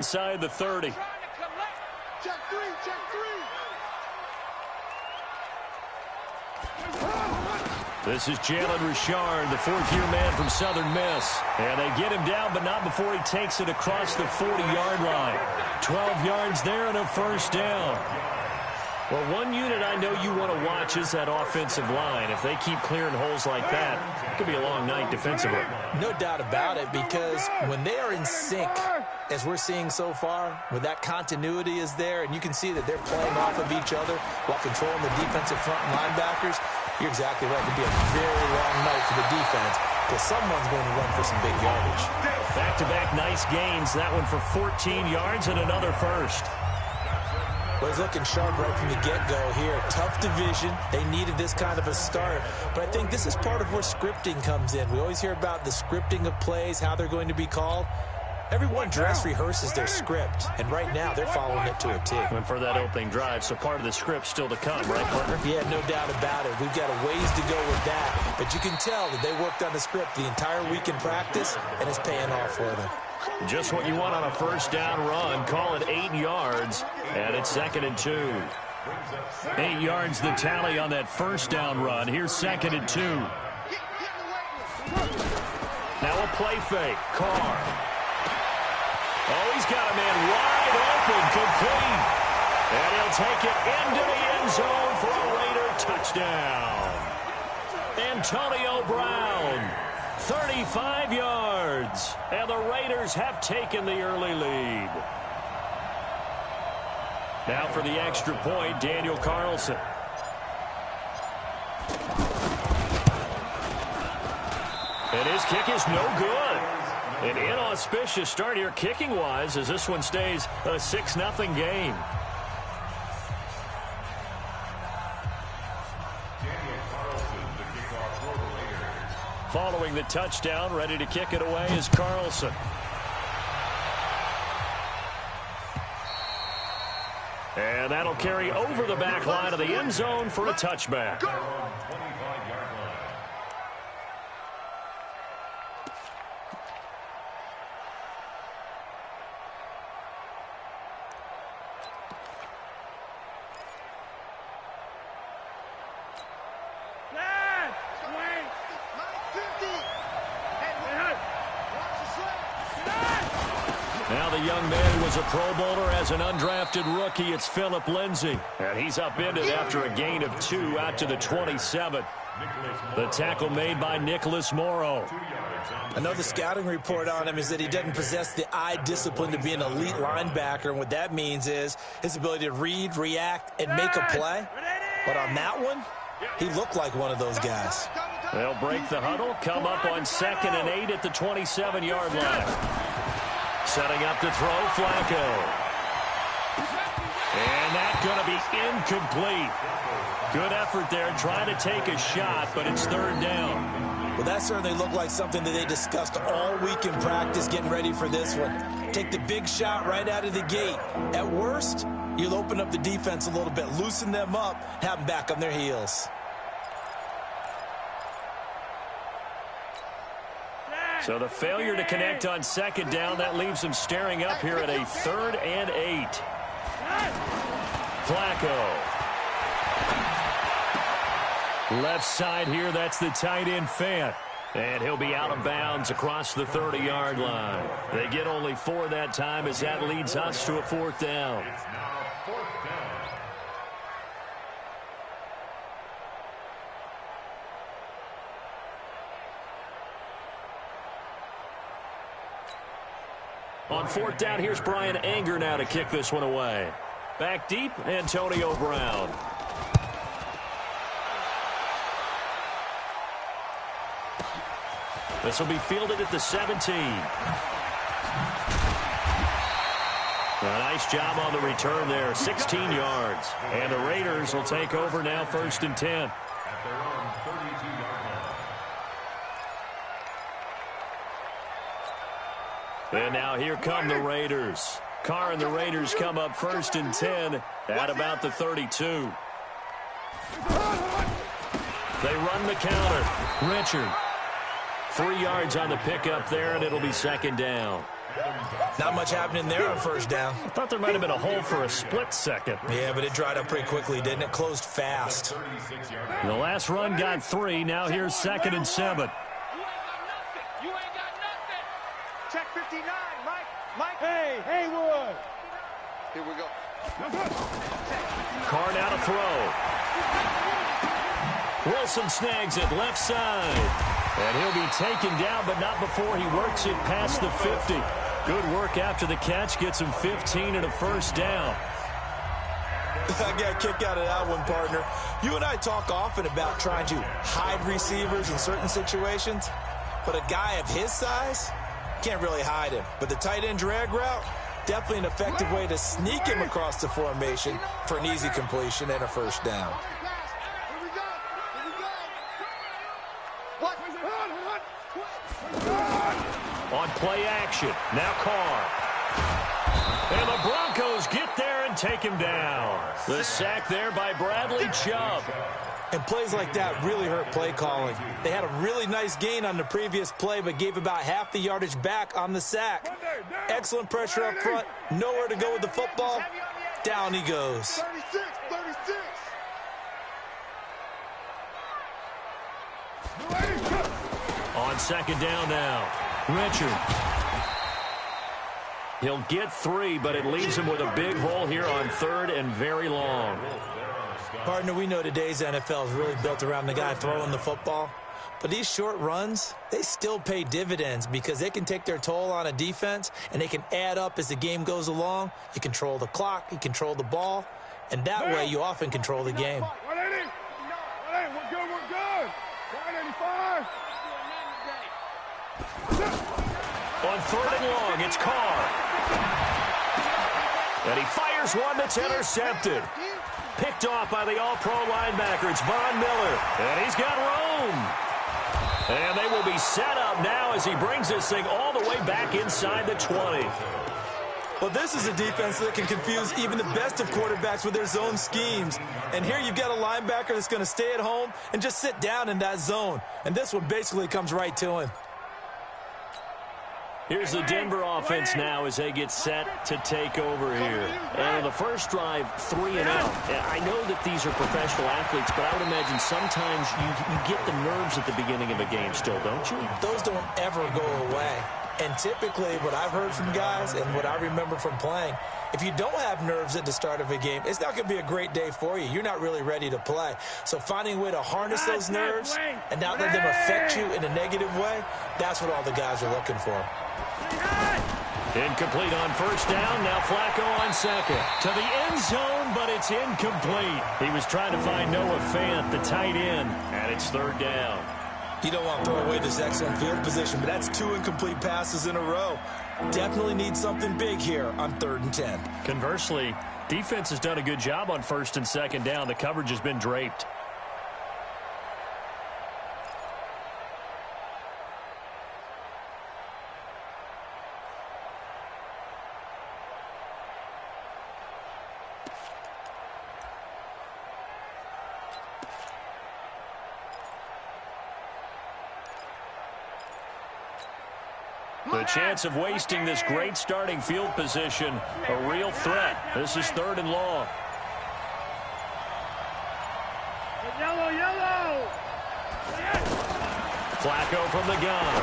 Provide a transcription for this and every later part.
inside the 30. Check three. This is Jalen Richard, the fourth-year man from Southern Miss. And they get him down, but not before he takes it across the 40-yard line. 12 yards there and a first down. Well, one unit I know you want to watch is that offensive line. If they keep clearing holes like that, it could be a long night defensively. No doubt about it, because when they are in sync, as we're seeing so far, when that continuity is there, and you can see that they're playing off of each other while controlling the defensive front linebackers, you're exactly right. It could be a very long night for the defense because someone's going to run for some big yardage. Back-to-back nice gains. That one for 14 yards and another first. Well, he's looking sharp right from the get-go here. Tough division. They needed this kind of a start. But I think this is part of where scripting comes in. We always hear about the scripting of plays, how they're going to be called. Everyone dress rehearses their script, and right now they're following it to a T. And for that opening drive, so part of the script still to come, right, partner? Yeah, no doubt about it. We've got a ways to go with that, but you can tell that they worked on the script the entire week in practice, and it's paying off for them. Just what you want on a first down run. Call it 8 yards, and it's 2nd and 2. 8 yards the tally on that first down run. Here's 2nd and 2. Now a play fake. Carr. Oh, he's got a man wide open, complete. And he'll take it into the end zone for a Raider touchdown. Antonio Brown, 35 yards. And the Raiders have taken the early lead. Now for the extra point, Daniel Carlson. And his kick is no good. An inauspicious start here kicking-wise as this one stays a 6-0 game. Following the touchdown, ready to kick it away is Carlson. And that'll carry over the back line of the end zone for a touchback. Now the young man who was a Pro Bowler as an undrafted rookie, it's Phillip Lindsay. And he's upended after a gain of 2 out to the 27. The tackle made by Nicholas Morrow. I know the scouting report on him is that he doesn't possess the eye discipline to be an elite linebacker. And what that means is his ability to read, react, and make a play. But on that one, he looked like one of those guys. They'll break the huddle, come up on 2nd and 8 at the 27-yard line. Setting up to throw, Flacco. And that's going to be incomplete. Good effort there, trying to take a shot, but it's 3rd down. Well, that certainly looked like something that they discussed all week in practice getting ready for this one. Take the big shot right out of the gate. At worst, you'll open up the defense a little bit, loosen them up, have them back on their heels. So the failure to connect on 2nd down, that leaves them staring up here at a 3rd and 8. Flacco. Left side here, that's the tight end Fant. And he'll be out of bounds across the 30-yard line. They get only 4 that time as that leads us to a 4th down. On 4th down, here's Brian Anger now to kick this one away. Back deep, Antonio Brown. This will be fielded at the 17. A nice job on the return there, 16 yards. And the Raiders will take over now 1st and 10. And now here come the Raiders. Carr and the Raiders come up 1st and 10 at about the 32. They run the counter. Richard. 3 yards on the pickup there, and it'll be 2nd down. Not much happening there on first down. I thought there might have been a hole for a split second. Yeah, but it dried up pretty quickly, didn't it? Closed fast. The last run got 3. Now here's 2nd and 7. You ain't got nothing. Check 59, Mike. Hey, Haywood. Here we go. Carr now to throw. Wilson snags it left side. And he'll be taken down, but not before he works it past the 50. Good work after the catch. Gets him 15 and a first down. I got a kick out of that one, partner. You and I talk often about trying to hide receivers in certain situations, but a guy of his size can't really hide him. But the tight end drag route, definitely an effective way to sneak him across the formation for an easy completion and a first down. On play action, now Carr. And the Broncos get there and take him down. The sack there by Bradley Chubb. And plays like that really hurt play calling. They had a really nice gain on the previous play, but gave about half the yardage back on the sack. Excellent pressure up front. Nowhere to go with the football. Down he goes. 36. On 2nd down now, Richard. He'll get 3, but it leaves him with a big hole here on 3rd and very long. Partner, we know today's NFL is really built around the guy throwing the football. But these short runs, they still pay dividends because they can take their toll on a defense and they can add up as the game goes along. You control the clock, you control the ball, and that way you often control the game. 180. We're good. 185. On 3rd and long, it's Carr. And he fires one that's intercepted. Picked off by the all-pro linebacker. It's Von Miller. And he's got room. And they will be set up now as he brings this thing all the way back inside the 20. Well, this is a defense that can confuse even the best of quarterbacks with their zone schemes. And here you've got a linebacker that's going to stay at home and just sit down in that zone. And this one basically comes right to him. Here's the Denver offense now as they get set to take over here. And on the first drive, 3 and out. I know that these are professional athletes, but I would imagine sometimes you get the nerves at the beginning of a game still, don't you? Those don't ever go away. And typically what I've heard from guys and what I remember from playing, if you don't have nerves at the start of a game, it's not going to be a great day for you. You're not really ready to play. So finding a way to harness those nerves and not let them affect you in a negative way, that's what all the guys are looking for. Incomplete on first down. Now Flacco on 2nd. To the end zone, but it's incomplete. He was trying to find Noah Fant, the tight end, and it's 3rd down. You don't want to throw away this excellent field position, but that's 2 incomplete passes in a row. Definitely need something big here on 3rd and 10. Conversely, defense has done a good job on 1st and 2nd down. The coverage has been draped. The chance of wasting this great starting field position, a real threat. This is 3rd and long. Yellow. Flacco from the gun.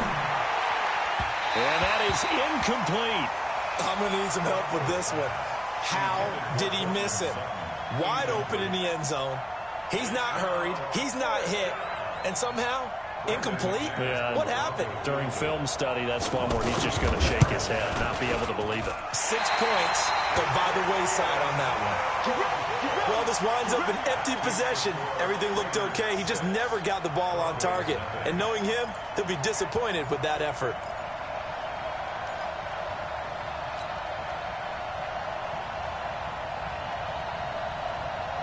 And that is incomplete. I'm going to need some help with this one. How did he miss it? Wide open in the end zone. He's not hurried. He's not hit. And somehow, incomplete? Yeah. What happened? During film study, that's one where he's just going to shake his head, not be able to believe it. 6 points go by the wayside on that one. Well, this winds up an empty possession. Everything looked okay. He just never got the ball on target. And knowing him, he'll be disappointed with that effort.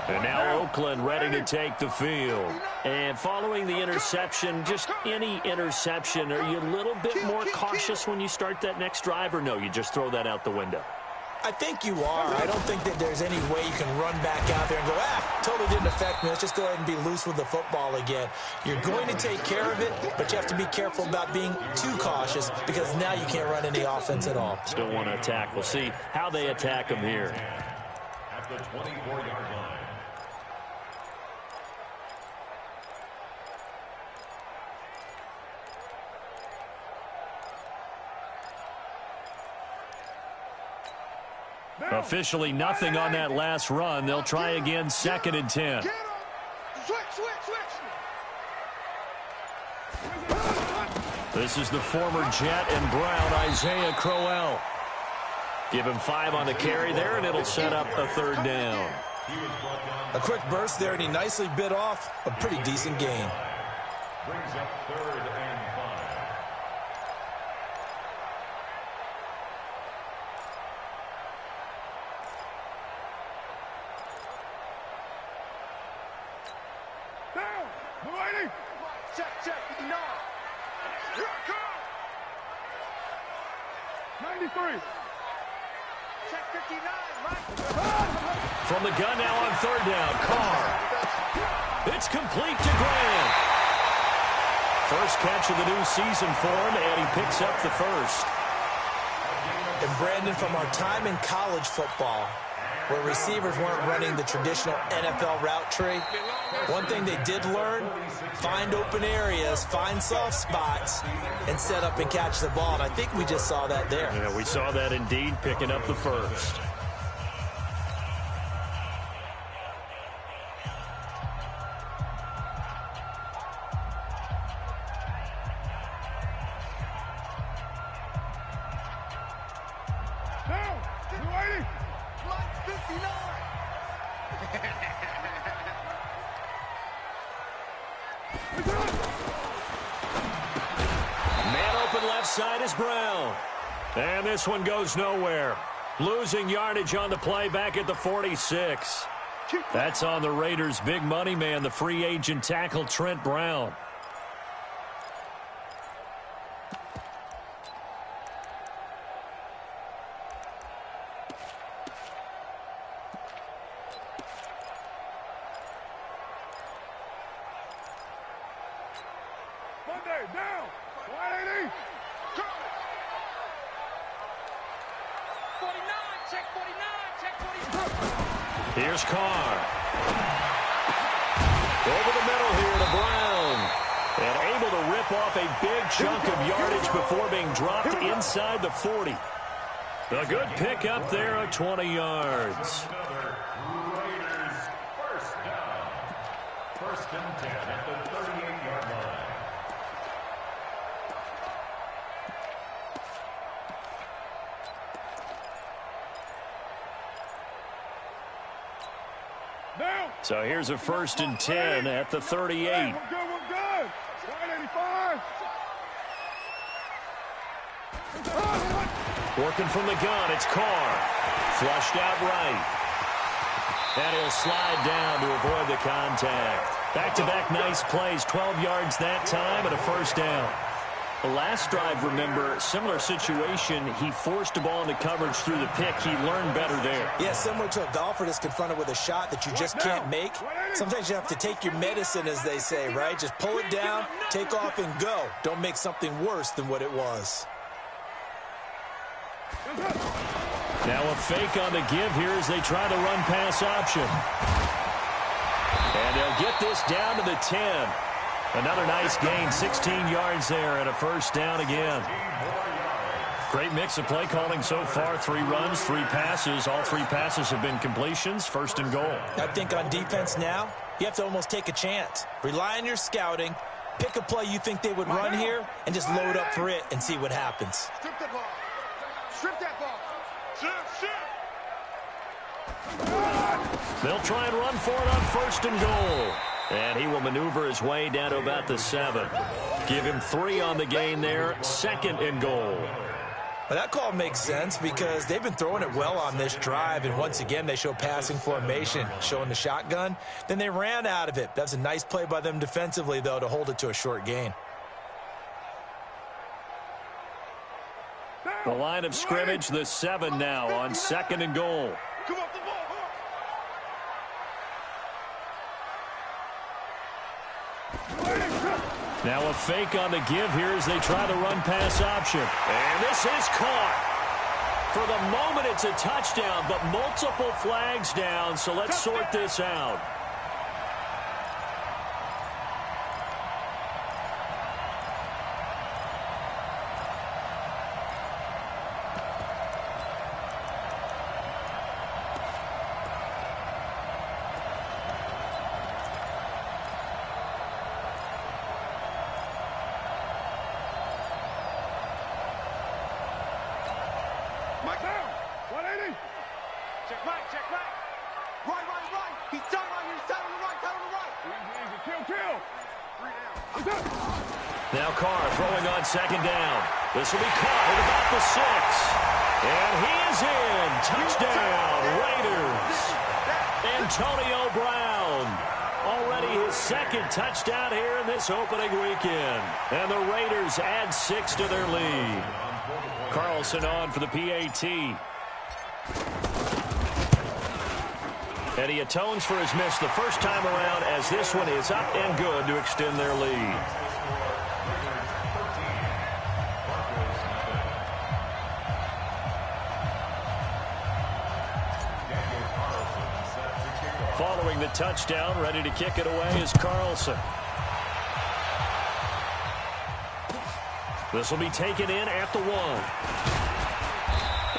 And now Oakland ready to take the field. And following the interception, just any interception, are you a little bit more cautious when you start that next drive, or no, you just throw that out the window? I think you are. I don't think that there's any way you can run back out there and go, totally didn't affect me. Let's just go ahead and be loose with the football again. You're going to take care of it, but you have to be careful about being too cautious because now you can't run any offense at all. Still want to attack. We'll see how they attack him here. At the 24-yard line. Officially nothing on that last run. They'll try again, 2nd and 10. Switch. This is the former Jet and Brown, Isaiah Crowell. Give him 5 on the carry there, and it'll set up a 3rd down. A quick burst there, and he nicely bit off a pretty decent gain. Brings up 3rd and 5. Check, 59. Here I come. 93. Check 59, Mike. From the gun now on 3rd down, Carr. It's complete to Graham. First catch of the new season for him, and he picks up the first. And Brandon, from our time in college football, where receivers weren't running the traditional NFL route tree, one thing they did learn, find open areas, find soft spots, and set up and catch the ball. And I think we just saw that there. Yeah, we saw that indeed, picking up the first. Side is Brown. And this one goes nowhere. Losing yardage on the play back at the 46. That's on the Raiders' big money man, the free agent tackle Trent Brown. Monday, down. 180. 49, check 49. Here's Carr. Over the middle here to Brown. And able to rip off a big chunk of yardage before being dropped inside the 40. A good pick up there at 20 yards. Raiders first down. 1st and 10 at the 38-yard line. So here's a 1st and 10 at the 38. We're good. 185. Working from the gun, it's Carr. Flushed out right. And he'll slide down to avoid the contact. Back-to-back nice plays, 12 yards that time and a 1st down. The last drive, remember, similar situation. He forced the ball into coverage through the pick. He learned better there. Yeah, similar to a golfer that's confronted with a shot that you just can't make. Sometimes you have to take your medicine, as they say, right? Just pull it down, take off, and go. Don't make something worse than what it was. Now a fake on the give here as they try the run-pass option. And they'll get this down to the 10. Another nice gain, 16 yards there and a 1st down again. Great mix of play calling so far. 3 runs, 3 passes. All 3 passes have been completions. 1st and goal. I think on defense now, you have to almost take a chance. Rely on your scouting. Pick a play you think they would run here and just load up for it and see what happens. Strip that ball. Strip that ball. They'll try and run for it on 1st and goal. And he will maneuver his way down to about the 7. Give him 3 on the gain there. 2nd and goal. Well, that call makes sense because they've been throwing it well on this drive, and once again they show passing formation, showing the shotgun. Then they ran out of it. That's a nice play by them defensively, though, to hold it to a short gain. The line of scrimmage, the 7 now on 2nd and goal. Come off the ball. Now a fake on the give here as they try the run-pass option. And this is caught. For the moment, it's a touchdown, but multiple flags down, so let's sort this out. Mike down. 180. Check right, check right. Right. He's down right here. Down on the right. Easy. Kill. 3 down. I'm done. Now Carr throwing on 2nd down. This will be caught at about the 6. And he is in. Touchdown, Raiders. Antonio Brown. Already his 2nd touchdown here in this opening weekend. And the Raiders add 6 to their lead. Carlson on for the PAT. And he atones for his miss the first time around as this one is up and good to extend their lead. Following the touchdown, ready to kick it away is Carlson. This will be taken in at the 1.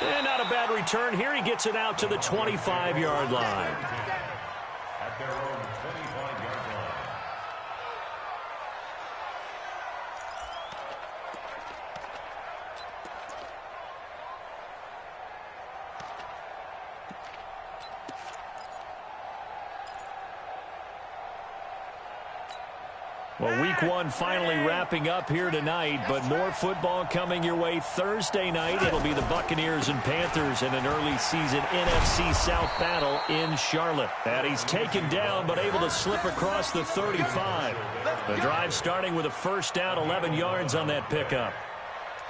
And not a bad return here. He gets it out to the 25-yard line. At their own 25-yard line. Well, week 1 finally wrapping up here tonight, but more football coming your way Thursday night. It'll be the Buccaneers and Panthers in an early season NFC South battle in Charlotte. And he's taken down but able to slip across the 35. The drive starting with a first down, 11 yards on that pickup.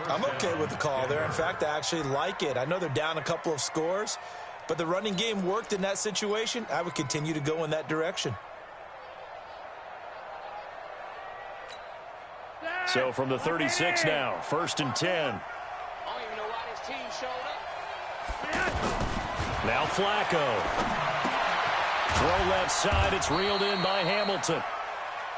I'm okay with the call there. In fact, I actually like it. I know they're down a couple of scores, but the running game worked in that situation. I would continue to go in that direction. So from the 36 now, 1st and 10. I don't even know why this team showed up. Now Flacco. Throw left side. It's reeled in by Hamilton.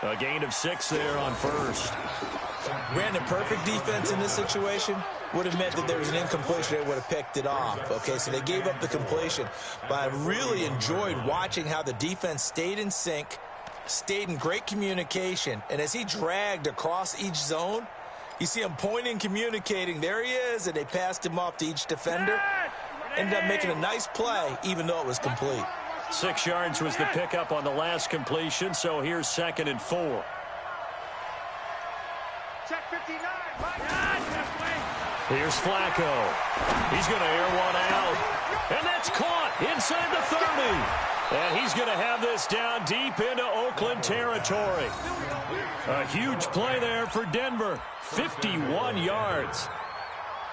A gain of 6 there on 1st. Brandon, perfect defense in this situation would have meant that there was an incompletion. They would have picked it off. Okay, so they gave up the completion. But I really enjoyed watching how the defense stayed in sync, stayed in great communication, and as he dragged across each zone, you see him pointing, communicating. There he is, and they passed him off to each defender. Ended up making a nice play, even though it was complete. 6 yards was the pickup on the last completion, so here's 2nd and 4. Check 59. Mike. Here's Flacco. He's going to air one out, and that's caught inside the 30. And he's going to have this down deep into Oakland territory. A huge play there for Denver. 51 yards.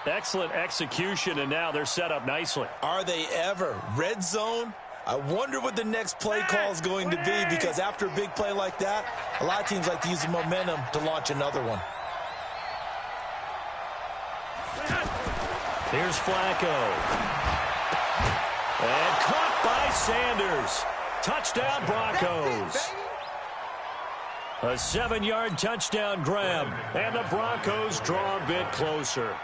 Excellent execution, and now they're set up nicely. Are they ever? Red zone? I wonder what the next play call is going to be, because after a big play like that, a lot of teams like to use the momentum to launch another one. Here's Flacco. And caught by Sanders. Touchdown, Broncos. A 7-yard touchdown grab, and the Broncos draw a bit closer.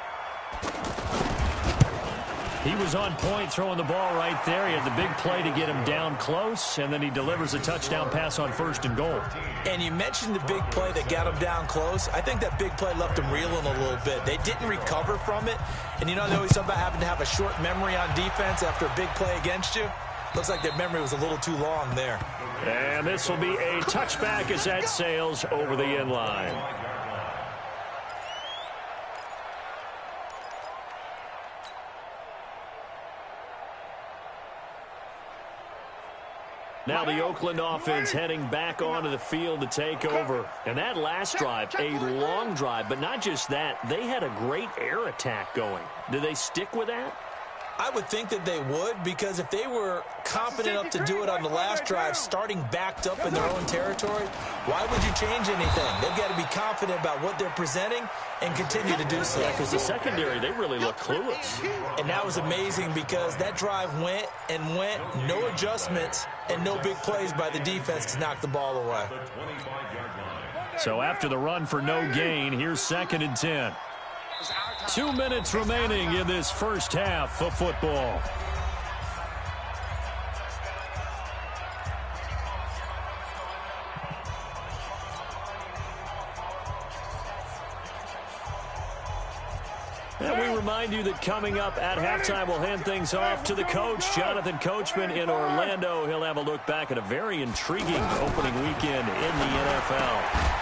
He was on point throwing the ball right there. He had the big play to get him down close, and then he delivers a touchdown pass on 1st and goal. And you mentioned the big play that got him down close. I think that big play left him reeling a little bit. They didn't recover from it. And you know, they always talk about having to have a short memory on defense after a big play against you. Looks like their memory was a little too long there. And this will be a touchback as that sails over the end line. Now the Oakland offense heading back onto the field to take over. And that last drive, a long drive, but not just that, they had a great air attack going. Do they stick with that? I would think that they would, because if they were confident enough to do it on the last drive, starting backed up in their own territory, why would you change anything? They've got to be confident about what they're presenting and continue to do so. Yeah, because the secondary, they really look clueless. And that was amazing because that drive went and went, no adjustments and no big plays by the defense to knock the ball away. So after the run for no gain, here's 2nd and 10. 2 minutes remaining in this first half of football. And we remind you that coming up at halftime, we'll hand things off to the coach, Jonathan Coachman in Orlando. He'll have a look back at a very intriguing opening weekend in the NFL.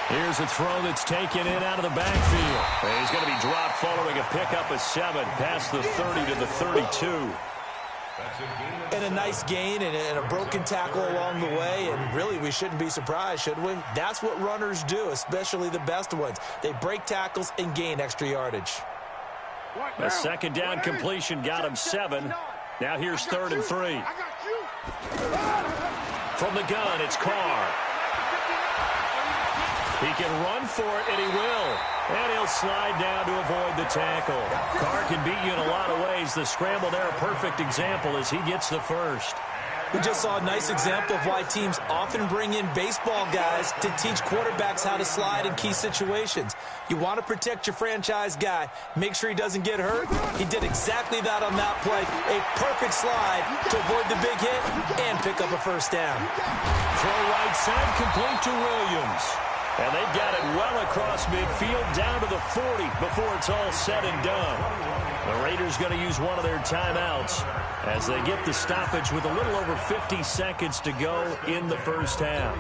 Here's a throw that's taken in out of the backfield. And he's going to be dropped following a pickup of 7 past the 30 to the 32. And a nice gain and a broken tackle along the way. And really, we shouldn't be surprised, should we? That's what runners do, especially the best ones. They break tackles and gain extra yardage. A 2nd down completion got him 7. Now here's 3rd and 3. From the gun, it's Carr. He can run for it, and he will. And he'll slide down to avoid the tackle. Carr can beat you in a lot of ways. The scramble there, a perfect example as he gets the first. We just saw a nice example of why teams often bring in baseball guys to teach quarterbacks how to slide in key situations. You want to protect your franchise guy. Make sure he doesn't get hurt. He did exactly that on that play. A perfect slide to avoid the big hit and pick up a first down. Throw right side, complete to Williams. And they've got it well across midfield down to the 40 before it's all said and done. The Raiders going to use one of their timeouts as they get the stoppage with a little over 50 seconds to go in the first half.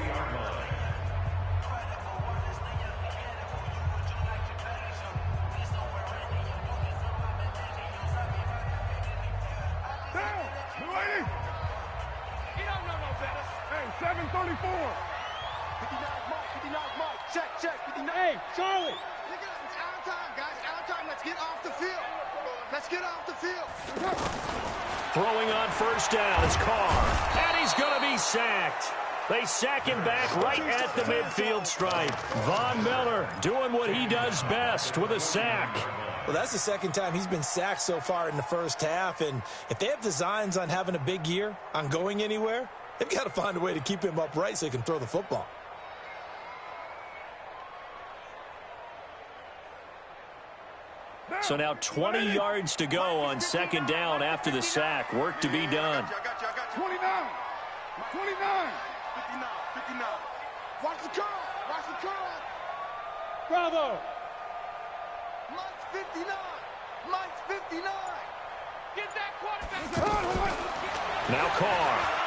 Down! 280! You don't know no better. Hey, 734. 59 Mike, 59 Mike. Check, 59. Hey, Charlie. Look at it. It's our time, guys. Our time. Let's get off the field. Let's get off the field. Throwing on first down is Carr. And he's going to be sacked. They sack him back right at the midfield stripe. Von Miller doing what he does best with a sack. Well, that's the 2nd time he's been sacked so far in the first half. And if they have designs on having a big year, on going anywhere, they've got to find a way to keep him upright so he can throw the football. So now 20 yards to go on 2nd down after the sack. Work to be done. 29. 29. 59. Watch the curl. Watch the curl. Bravo. Mike's 59. Mike's 59. Get that quarterback. Now Carr.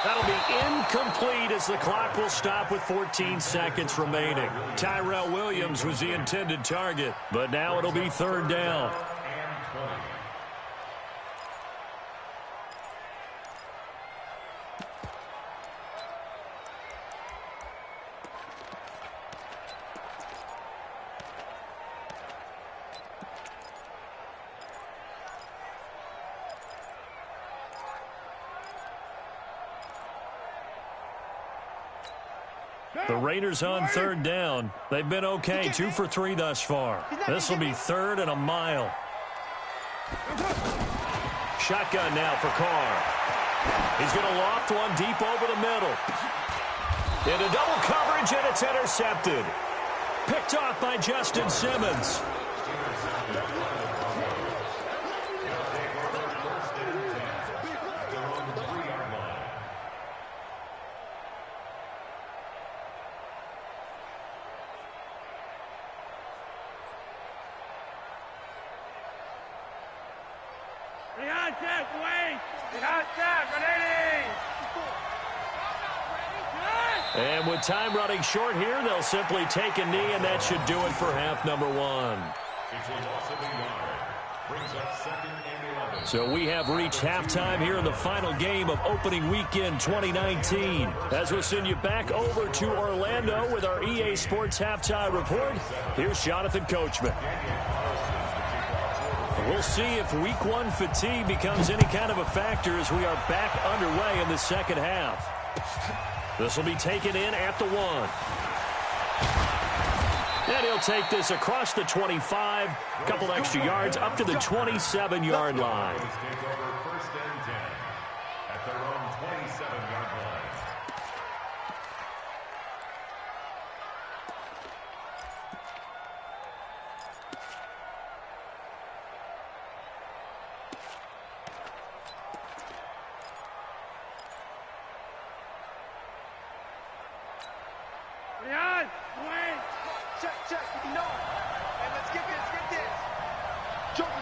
That'll be incomplete as the clock will stop with 14 seconds remaining. Tyrell Williams was the intended target, but now it'll be 3rd down. The Raiders on 3rd down. They've been okay, 2 for 3 thus far. This will be 3rd and a mile. Shotgun now for Carr. He's going to loft one deep over the middle. Into double coverage, and it's intercepted. Picked off by Justin Simmons. And with time running short here, they'll simply take a knee, and that should do it for half number 1. brings up 2nd and 11. So we have reached halftime here in the final game of opening weekend 2019. As we'll send you back over to Orlando with our EA Sports halftime report, here's Jonathan Coachman. We'll see if week one fatigue becomes any kind of a factor as we are back underway in the second half. This will be taken in at the 1. And he'll take this across the 25, a couple extra yards up to the 27-yard line. Take over 1st and 10 at their own 27-yard line. Check, if you know it. And let's get this. Joker.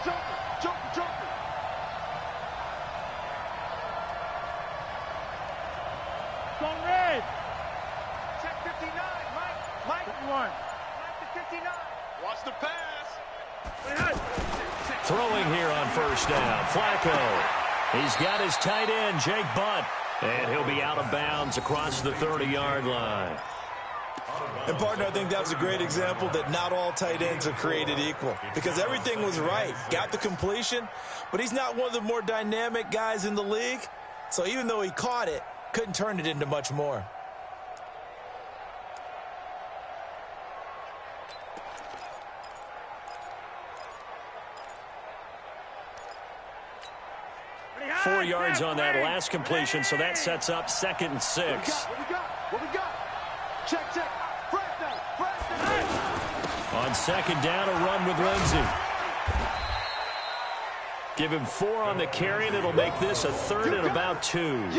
Go red. Check 59, Mike. 51. Mike to 59. Watch the pass. Throwing here on first down, Flacco. He's got his tight end, Jake Butt. And he'll be out of bounds across the 30-yard line. And, partner, I think that's a great example that not all tight ends are created equal because everything was right. Got the completion, but he's not one of the more dynamic guys in the league. So even though he caught it, couldn't turn it into much more. Four yards on that last completion, so that sets up 2nd and 6. What we got? Check. On 2nd down, a run with Lindsey. Give him 4 on the carry, and it'll make this a 3rd and about 2.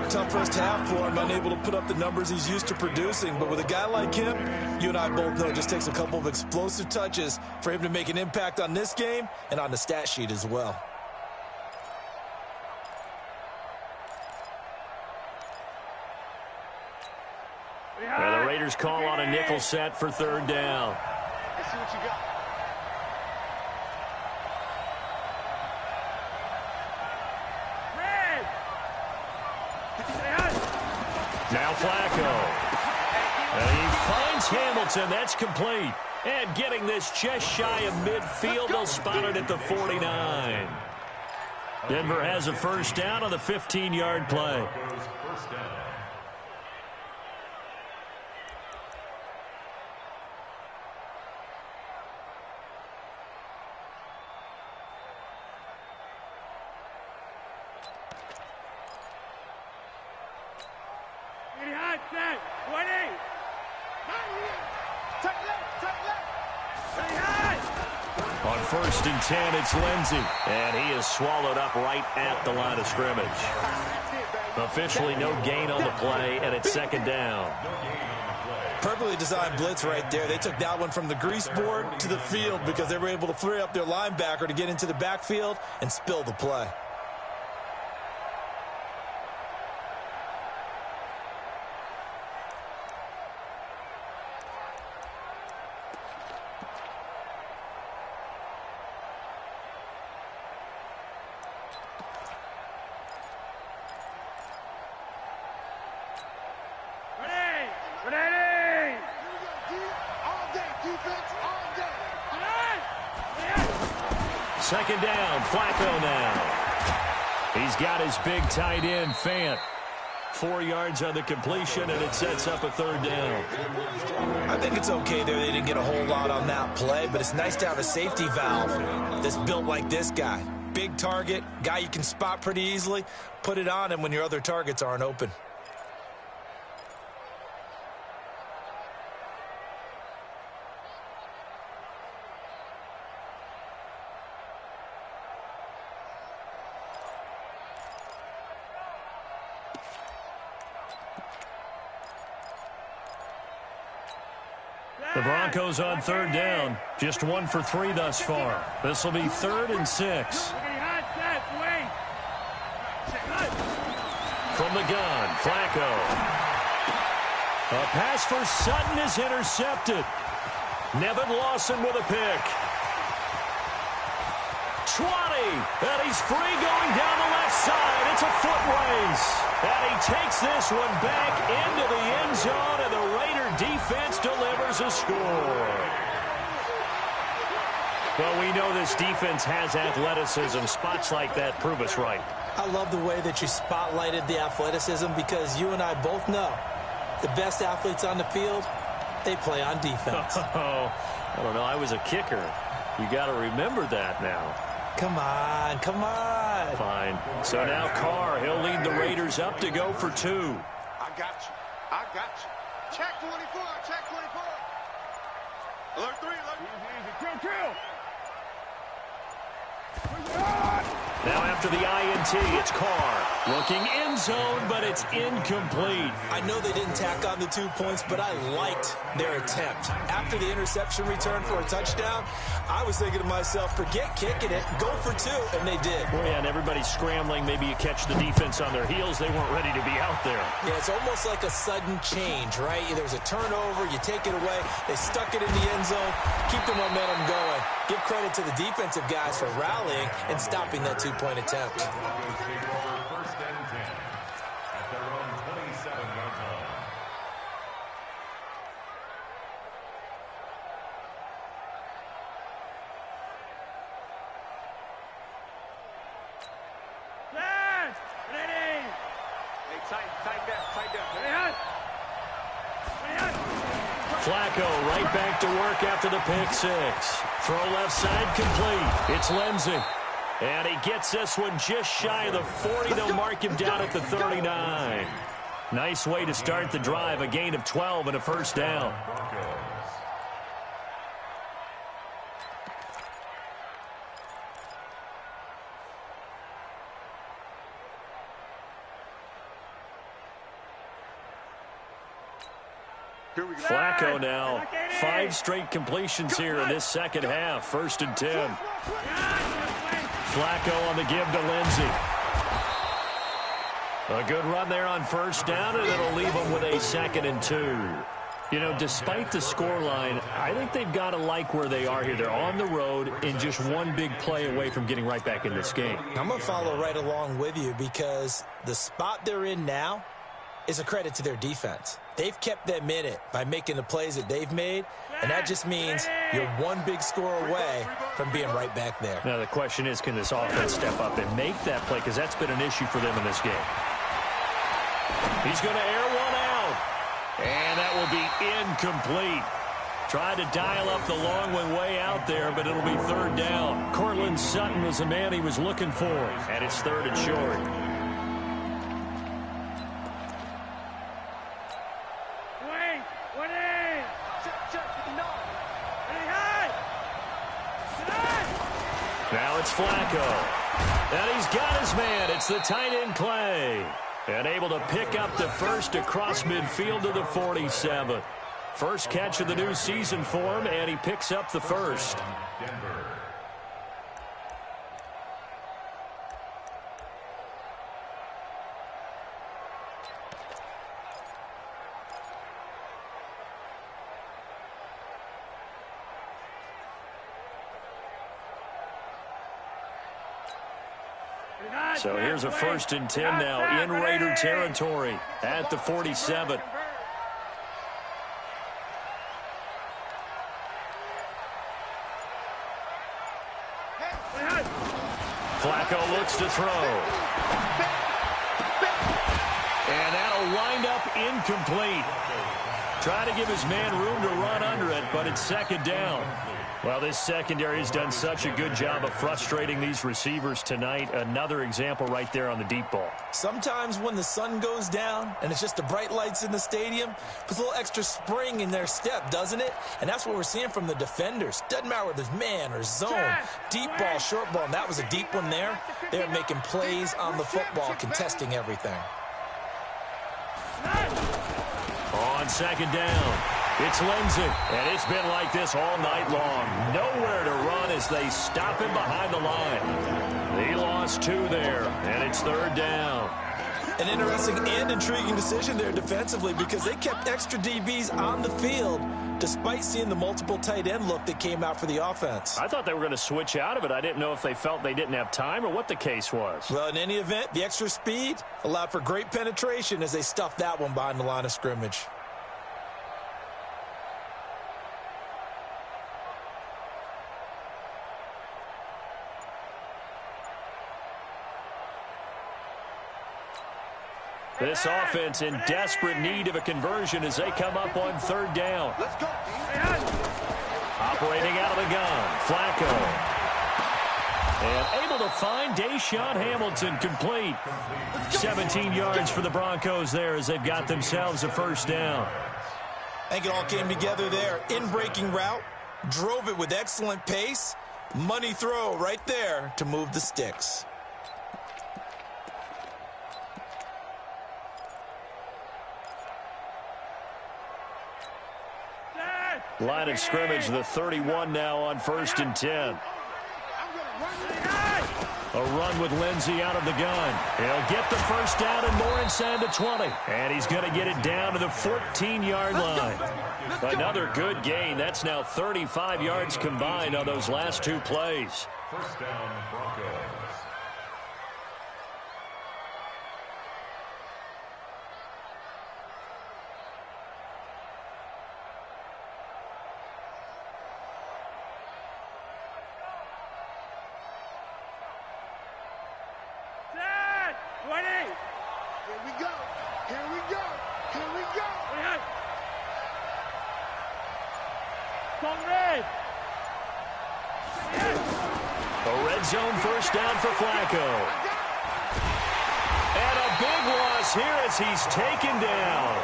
Tough first half for him, unable to put up the numbers he's used to producing. But with a guy like him, you and I both know it just takes a couple of explosive touches for him to make an impact on this game and on the stat sheet as well. And the Raiders call on a nickel set for 3rd down. Let's see what you got. Red. Now Flacco. And he finds Hamilton. That's complete. And getting this just shy of midfield. They'll spot it at the 49. Denver has a first down on the 15-yard play. First down. On 1st and 10, it's Lindsey. And he is swallowed up right at the line of scrimmage. Officially no gain on the play, and it's 2nd down. Perfectly designed blitz right there. They took that one from the grease board to the field because they were able to free up their linebacker to get into the backfield and spill the play. Second down, Flacco now. He's got his big tight end, Fant. 4 yards on the completion, and it sets up a 3rd down. I think it's okay there. They didn't get a whole lot on that play, but it's nice to have a safety valve that's built like this guy. Big target, guy you can spot pretty easily. Put it on him when your other targets aren't open. The Broncos on 3rd down. Just 1 for 3 thus far. This will be 3rd and 6. From the gun, Flacco. A pass for Sutton is intercepted. Nevin Lawson with a pick. And he's free going down the left side. It's a foot race. And he takes this one back into the end zone, and the Raider defense delivers a score. Well, we know this defense has athleticism. Spots like that prove us right. I love the way that you spotlighted the athleticism because you and I both know the best athletes on the field, they play on defense. Oh, I don't know. I was a kicker. You got to remember that now. Come on, come on. Fine. So now Carr, he'll lead the Raiders up to go for 2. I got you. I got you. Check 24. Check 24. Alert 3. Alert. Easy. Kill. Now after the INT, it's Carr. Looking end zone, but it's incomplete. I know they didn't tack on the 2 points, but I liked their attempt. After the interception return for a touchdown, I was thinking to myself, forget kicking it, go for 2, and they did. Well, yeah, and everybody's scrambling. Maybe you catch the defense on their heels. They weren't ready to be out there. Yeah, it's almost like a sudden change, right? There's a turnover, you take it away, they stuck it in the end zone, keep the momentum going. Give credit to the defensive guys for rallying and stopping that 2-point attempt. First and 10 at their own 27-yard line. Ready. Hey, tight down. Flacco right back to work after the pick 6. Throw left side complete. It's Lindsey. And he gets this one just shy of the 40. They'll mark him down at the 39. Nice way to start the drive. A gain of 12 and a first down. Flacco now. 5 straight completions here in this second half. 1st and 10. Flacco on the give to Lindsey. A good run there on first down, and it'll leave them with a 2nd and 2. You know, despite the scoreline, I think they've got to like where they are here. They're on the road and just one big play away from getting right back in this game. I'm going to follow right along with you because the spot they're in now is a credit to their defense. They've kept them in it by making the plays that they've made, and that just means you're one big score away from being right back there. Now, the question is, can this offense step up and make that play? Because that's been an issue for them in this game. He's going to air one out, and that will be incomplete. Tried to dial up the long one way out there, but it'll be 3rd down. Cortland Sutton was the man he was looking for, and it's 3rd and short. Now it's Flacco. And he's got his man. It's the tight end Clay. And able to pick up the first across midfield to the 47. First catch of the new season for him, and he picks up the first. Denver. So here's a 1st and 10 now in Raider territory at the 47. Flacco looks to throw. And that'll wind up incomplete. Try to give his man room to run under it, but it's 2nd down. Well, this secondary has done such a good job of frustrating these receivers tonight. Another example right there on the deep ball. Sometimes when the sun goes down and it's just the bright lights in the stadium, puts a little extra spring in their step, doesn't it? And that's what we're seeing from the defenders. Doesn't matter whether it's man or zone, deep ball, short ball, and that was a deep one there. They're making plays on the football, contesting everything. On 2nd down, it's Lindsey, and it's been like this all night long. Nowhere to run as they stop him behind the line. He lost 2 there, and it's 3rd down. An interesting and intriguing decision there defensively because they kept extra DBs on the field despite seeing the multiple tight end look that came out for the offense. I thought they were going to switch out of it. I didn't know if they felt they didn't have time or what the case was. Well, in any event, the extra speed allowed for great penetration as they stuffed that one behind the line of scrimmage. This offense in desperate need of a conversion as they come up on third down. Let's go. Operating out of the gun, Flacco. And able to find Deshaun Hamilton complete. 17 yards for the Broncos there as they've got themselves a first down. I think it all came together there. In-breaking route, drove it with excellent pace. Money throw right there to move the sticks. Line of scrimmage, the 31 now on 1st and 10. A run with Lindsey out of the gun. He'll get the first down and more inside the 20. And he's going to get it down to the 14-yard line. Another good gain. That's now 35 yards combined on those last two plays. First down, Broncos. A red zone first down for Flacco. And a big loss here as he's taken down.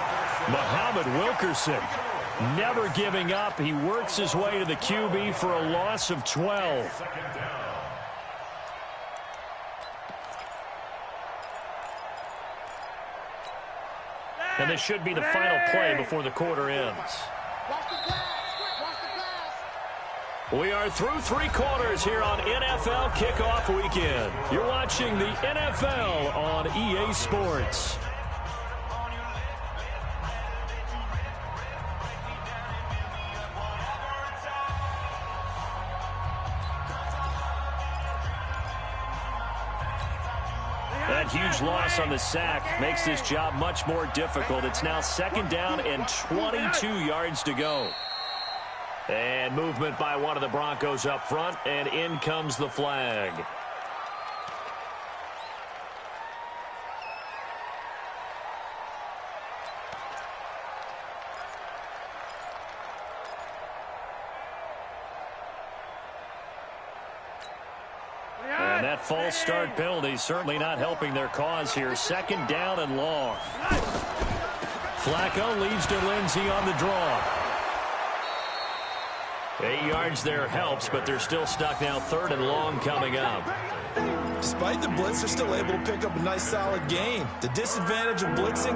Muhammad Wilkerson never giving up. He works his way to the QB for a loss of 12. And this should be the final play before the quarter ends. We are through 3 quarters here on NFL Kickoff Weekend. You're watching the NFL on EA Sports. That huge loss on the sack makes this job much more difficult. It's now 2nd down and 22 yards to go. And movement by one of the Broncos up front, and in comes the flag. And that false start penalty certainly not helping their cause here. 2nd down and long. Flacco leads to Lindsey on the draw. 8 yards there helps, but they're still stuck now. 3rd and long coming up. Despite the blitz, they're still able to pick up a nice solid gain. The disadvantage of blitzing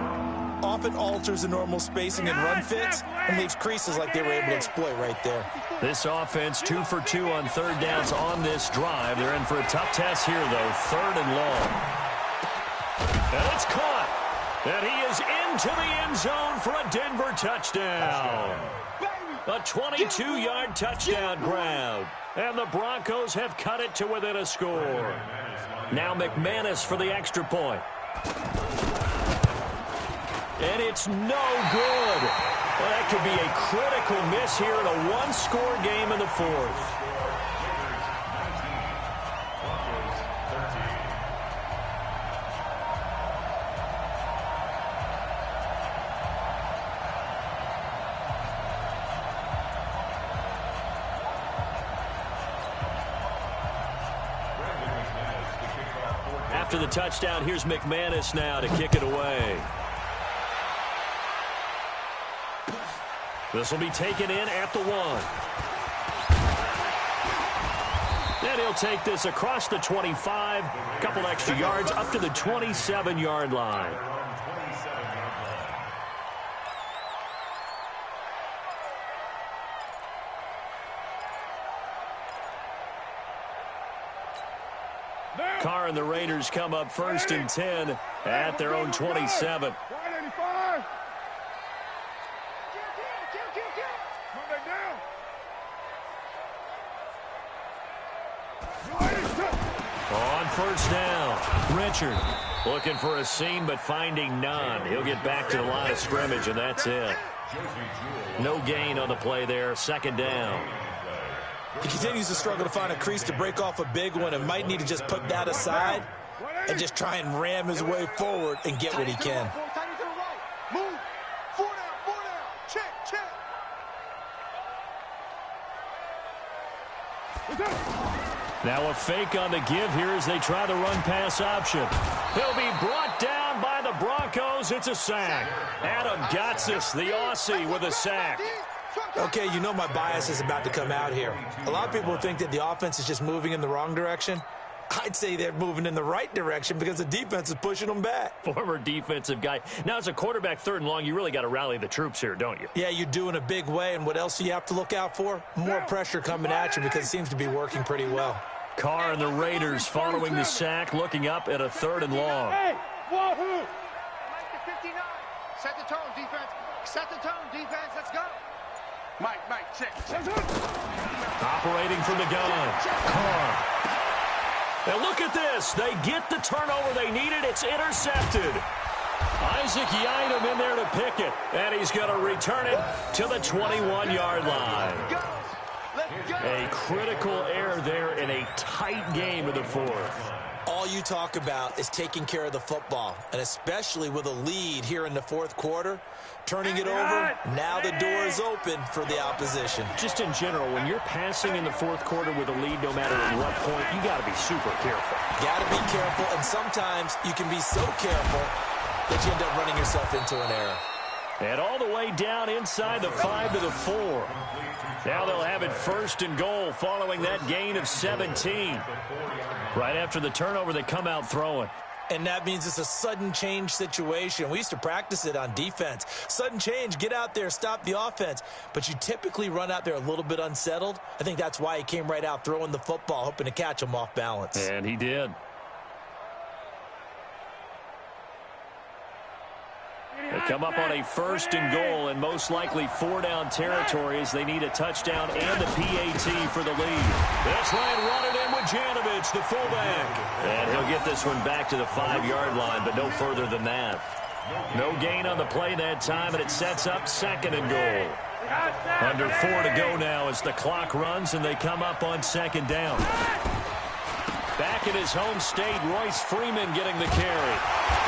often alters the normal spacing and run fits and leaves creases like they were able to exploit right there. This offense 2 for 2 on 3rd downs on this drive. They're in for a tough test here, though. 3rd and long. And it's caught. And he is into the end zone for a Denver touchdown. A 22-yard touchdown grab. And the Broncos have cut it to within a score. Now McManus for the extra point. And it's no good. Well, that could be a critical miss here in a one-score game in the 4th. After the touchdown, here's McManus now to kick it away. This will be taken in at the 1. And he'll take this across the 25, a couple extra yards up to the 27-yard line. Carr and the Raiders come up 1st and 10 at their own 27. On 1st down, Richard looking for a seam but finding none. He'll get back to the line of scrimmage, and that's it. No gain on the play there. 2nd down. He continues to struggle to find a crease to break off a big one and might need to just put that aside and just try and ram his way forward and get what he can. Move. 4 down. Check. Now a fake on the give here as they try the run-pass option. He'll be brought down by the Broncos. It's a sack. Adam Gotsis, the Aussie, with a sack. Okay, you know my bias is about to come out here. A lot of people think that the offense is just moving in the wrong direction. I'd say they're moving in the right direction because the defense is pushing them back. Former defensive guy. Now, as a quarterback 3rd and long, you really got to rally the troops here, don't you? Yeah, you do in a big way. And what else do you have to look out for? More pressure coming at you because it seems to be working pretty well. Carr and the Raiders following the sack, looking up at a 3rd and long. Hey, wahoo! Set the tone, defense. Let's go. Mike, check. Operating from the gun. Carr. And look at this. They get the turnover they needed. It's intercepted. Isaac Yiadom in there to pick it. And he's going to return it to the 21-yard line. A critical error there in a tight game of the 4th. All you talk about is taking care of the football, and especially with a lead here in the 4th quarter. Turning it over, now the door is open for the opposition. Just in general, when you're passing in the 4th quarter with a lead, no matter at what point, you got to be super careful. Got to be careful, and sometimes you can be so careful that you end up running yourself into an error. And all the way down inside the 5 to the 4. Now they'll have it 1st and goal following that gain of 17. Right after the turnover, they come out throwing. And that means it's a sudden change situation. We used to practice it on defense. Sudden change, get out there, stop the offense. But you typically run out there a little bit unsettled. I think that's why he came right out throwing the football, hoping to catch him off balance. And he did. They come up on a 1st and goal and most likely 4-down territory as they need a touchdown and the PAT for the lead. That's right, run it in with Janovich, the fullback. And he'll get this one back to the 5-yard line, but no further than that. No gain on the play that time, and it sets up 2nd and goal. Under 4 to go now as the clock runs and they come up on 2nd down. Back in his home state, Royce Freeman getting the carry.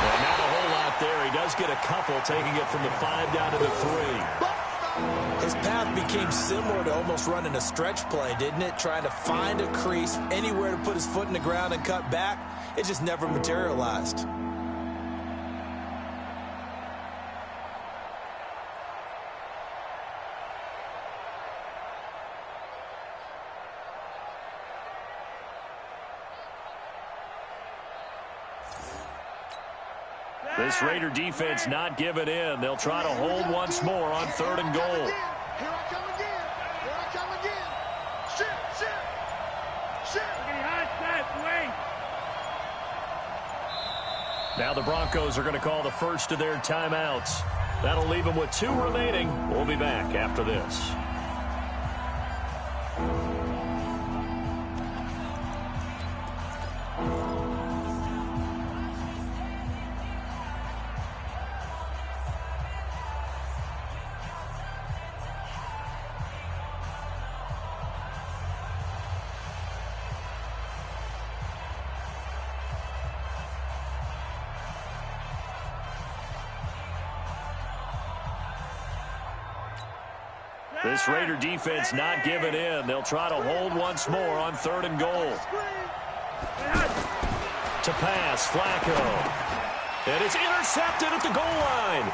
And not a whole lot there. He does get a couple, taking it from the 5 down to the 3. His path became similar to almost running a stretch play, didn't it? Trying to find a crease, anywhere to put his foot in the ground and cut back. It just never materialized. This Raider defense not giving in. They'll try to hold once more on 3rd and goal. Here I come again. Shit. Now the Broncos are going to call the first of their timeouts. That'll leave them with 2 remaining. We'll be back after this. This Raider defense not giving in. They'll try to hold once more on 3rd and goal. To pass, Flacco. And it's intercepted at the goal line.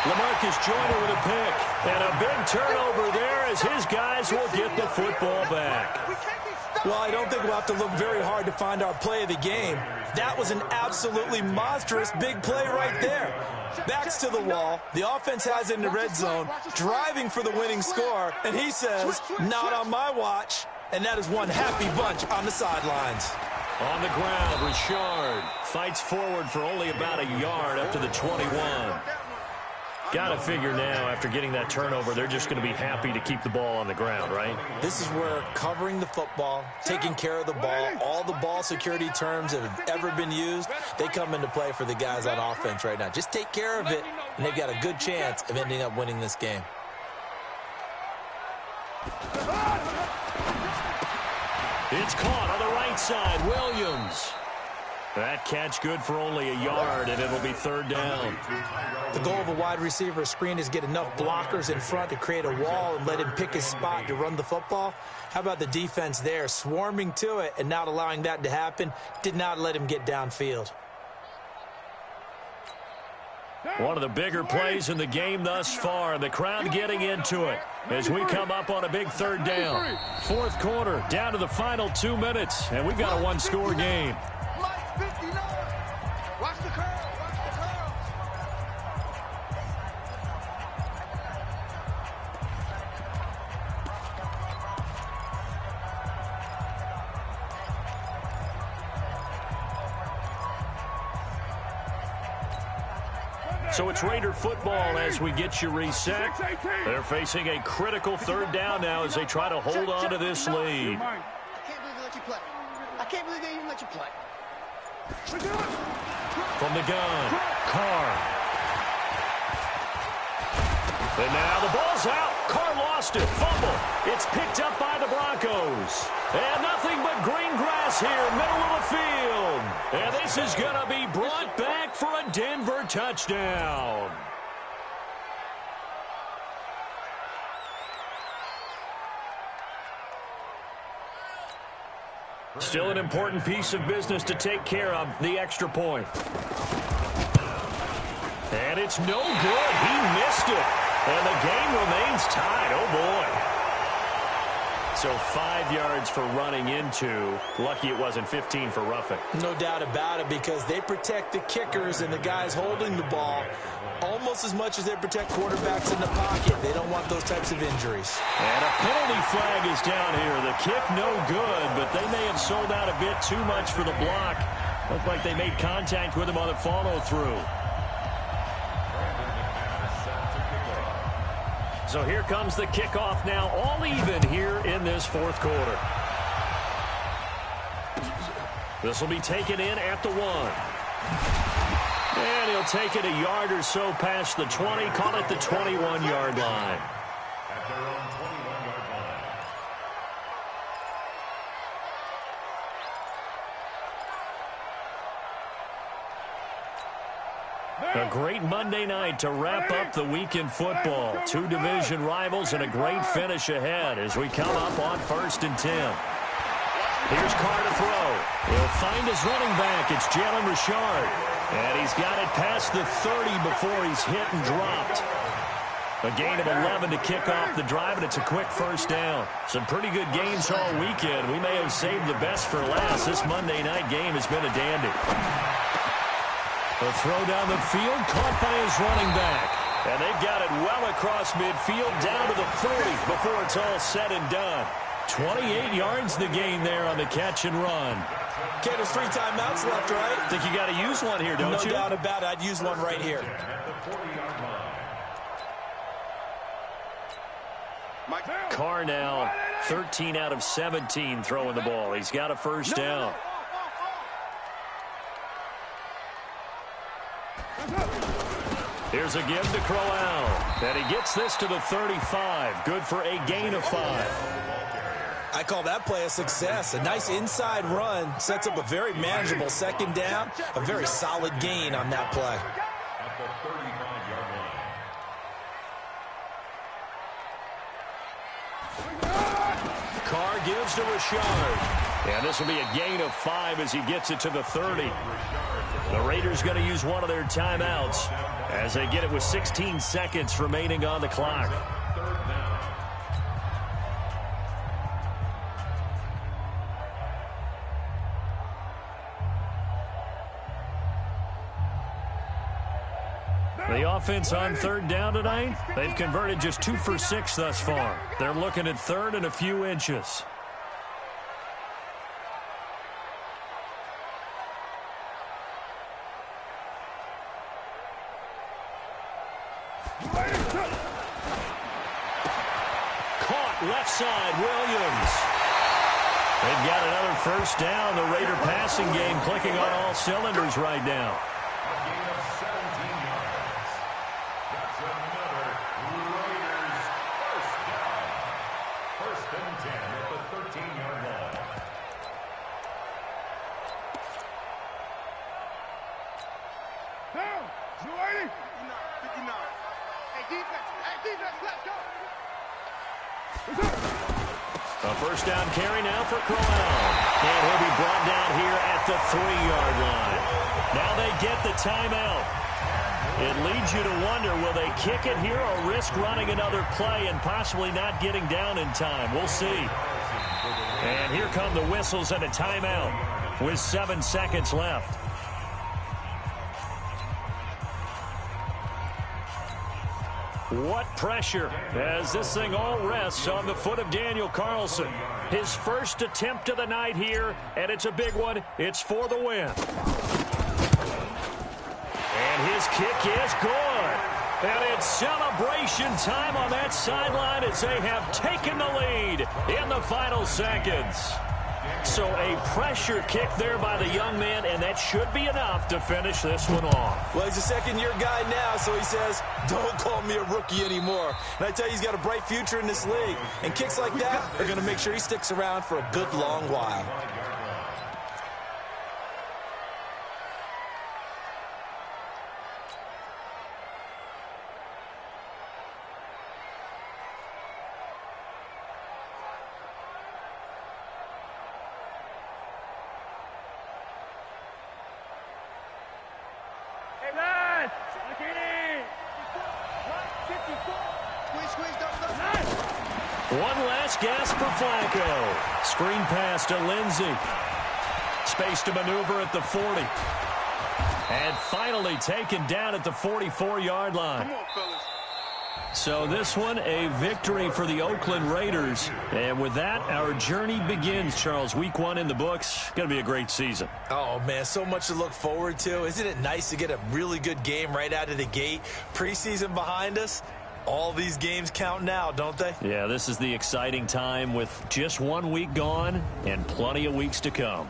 LaMarcus Joyner with a pick. And a big turnover there as his guys will get the football back. Well, I don't think we'll have to look very hard to find our play of the game. That was an absolutely monstrous big play right there. Backs to the wall. The offense has it in the red zone, driving for the winning score. And he says, not on my watch. And that is one happy bunch on the sidelines. On the ground, Richard fights forward for only about a yard up to the 21. Got to figure now, after getting that turnover, they're just going to be happy to keep the ball on the ground, right? This is where covering the football, taking care of the ball, all the ball security terms that have ever been used, they come into play for the guys on offense right now. Just take care of it, and they've got a good chance of ending up winning this game. It's caught on the right side. Williams. That catch good for only a yard, and it'll be third down. The goal of a wide receiver screen is get enough blockers in front to create a wall and let him pick his spot to run the football. How about the defense there, swarming to it and not allowing that to happen? Did not let him get downfield. One of the bigger plays in the game thus far. The crowd getting into it as we come up on a big third down. Fourth quarter, down to the final 2 minutes, and we've got a one-score game. Watch the curl. Watch the curl. So it's Raider football as we get you reset. They're facing a critical third down now as they try to hold on to this lead. I can't believe they let you play. I can't believe they even let you play. From the gun, Carr. And now the ball's out. Carr lost it. Fumble. It's picked up by the Broncos. And nothing but green grass here, middle of the field. And this is going to be brought back for a Denver touchdown. Still an important piece of business to take care of, the extra point. And it's no good. He missed it. And the game remains tied. Oh, boy. So 5 yards for running into. Lucky it wasn't 15 for roughing. No doubt about it, because they protect the kickers and the guys holding the ball almost as much as they protect quarterbacks in the pocket. They don't want those types of injuries. And a penalty flag is down here. The kick no good, but they may have sold out a bit too much for the block. Looked like they made contact with him on the follow-through. So here comes the kickoff now, all even here in this fourth quarter. This will be taken in at the 1. And he'll take it a yard or so past the 20, call it the 21-yard line. At their own 21-yard line. A great Monday night to wrap up the week in football. 2 division rivals and a great finish ahead as we come up on 1st and 10. Here's Carr to throw. He'll find his running back. It's Jalen Richard. And he's got it past the 30 before he's hit and dropped. A gain of 11 to kick off the drive, and it's a quick first down. Some pretty good games all weekend. We may have saved the best for last. This Monday night game has been a dandy. The throw down the field, caught by his running back. And they've got it well across midfield, down to the 30 before it's all said and done. 28 yards the gain there on the catch and run. Okay, there's 3 timeouts left, right? I think you got to use one here, don't you? No doubt about it. I'd use one right here. Carr now 13 out of 17 throwing the ball. He's got a first down. Here's a give to Crowell. And he gets this to the 35. Good for a gain of 5. I call that play a success. A nice inside run sets up a very manageable second down. A very solid gain on that play. At the 35-yard line. Carr gives to Richard. And this will be a gain of 5 as he gets it to the 30. The Raiders going to use one of their timeouts as they get it with 16 seconds remaining on the clock. The offense on third down tonight, they've converted just 2 for 6 thus far. They're looking at third and a few inches. Caught left side, Williams. They've got another first down. The Raider passing game clicking on all cylinders right now. A gain of 17 yards. That's another Raiders first down. First and 10 at the 13-yard line. Down. 280. 59. Hey, defense, let's go. A first down carry now for Crowell. And he'll be brought down here at the 3-yard line. Now they get the timeout. It leads you to wonder, will they kick it here or risk running another play and possibly not getting down in time? We'll see. And here come the whistles and a timeout with 7 seconds left. What pressure as this thing all rests on the foot of Daniel Carlson. His first attempt of the night here, and it's a big one. It's for the win. And his kick is good. And it's celebration time on that sideline as they have taken the lead in the final seconds. So a pressure kick there by the young man, and that should be enough to finish this one off. Well, he's a second-year guy now, so he says, don't call me a rookie anymore. And I tell you, he's got a bright future in this league. And kicks like that are going to make sure he sticks around for a good long while. One last gasp for Flacco. Screen pass to Lindsey. Space to maneuver at the 40. And finally taken down at the 44-yard line. Come on, fellas. So this one, a victory for the Oakland Raiders. And with that, our journey begins, Charles. Week 1 in the books. Going to be a great season. Oh, man, so much to look forward to. Isn't it nice to get a really good game right out of the gate? Preseason behind us. All these games count now, don't they? Yeah, this is the exciting time with just 1 week gone and plenty of weeks to come.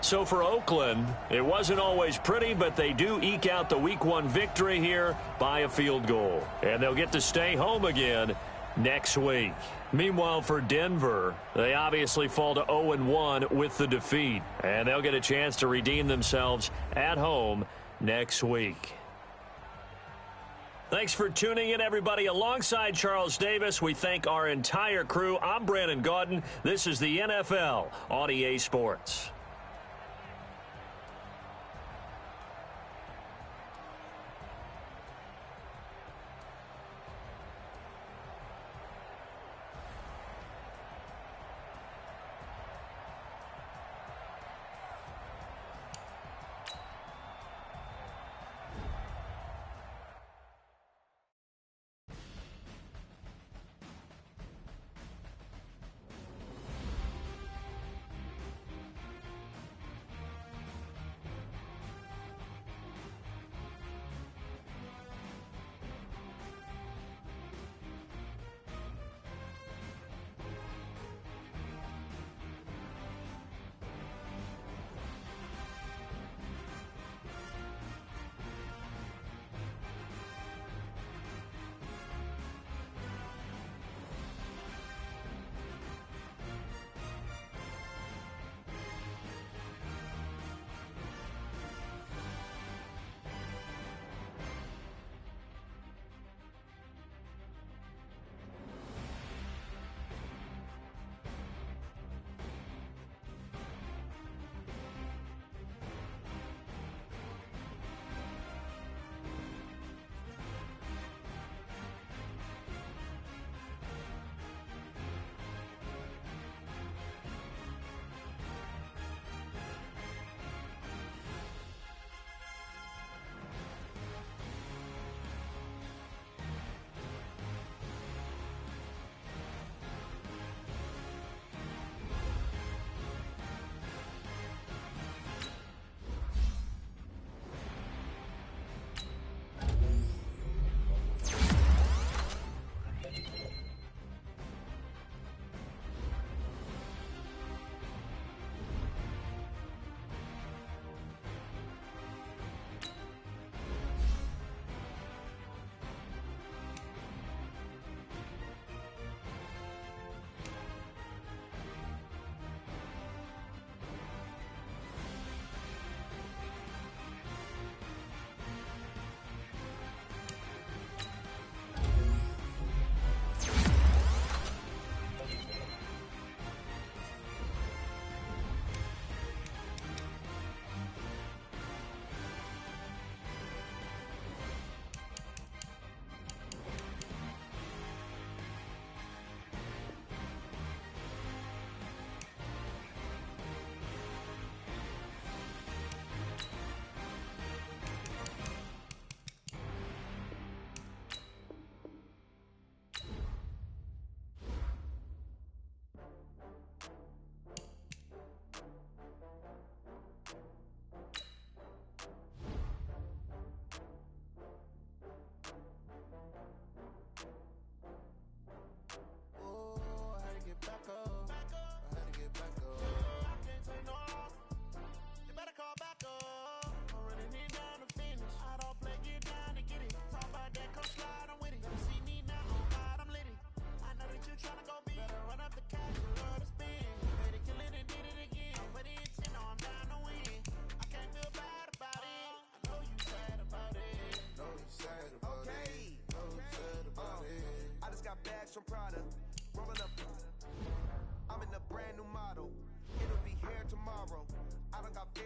So for Oakland, it wasn't always pretty, but they do eke out the Week 1 victory here by a field goal. And they'll get to stay home again next week. Meanwhile, for Denver, they obviously fall to 0-1 with the defeat. And they'll get a chance to redeem themselves at home next week. Thanks for tuning in, everybody. Alongside Charles Davis, we thank our entire crew. I'm Brandon Gaudin. This is the NFL on EA Sports.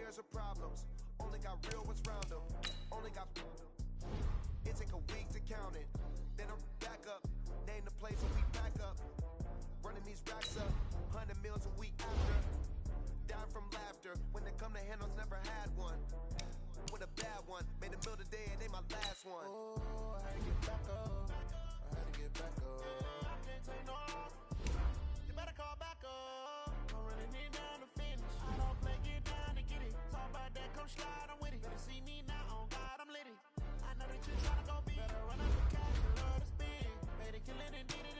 years of problems. Only got real ones round them. Only got... It take a week to count it. Then I'm back up. Name the place when we pack up. Running these racks up. 100 meals a week after. Dying from laughter. When it come to handles, never had one. With a bad one. Made a meal today and they my last one. Oh, I had to get back up. I had to get back up. I can't take no. You better call back up. I'm running it down to finish. I don't play, get down to get it. Talk about that, come slide, I'm with it. Better see me now, on God, I'm litty. I know that you tryna go big. Better run out the cash and love to spend. Better kill it and need it.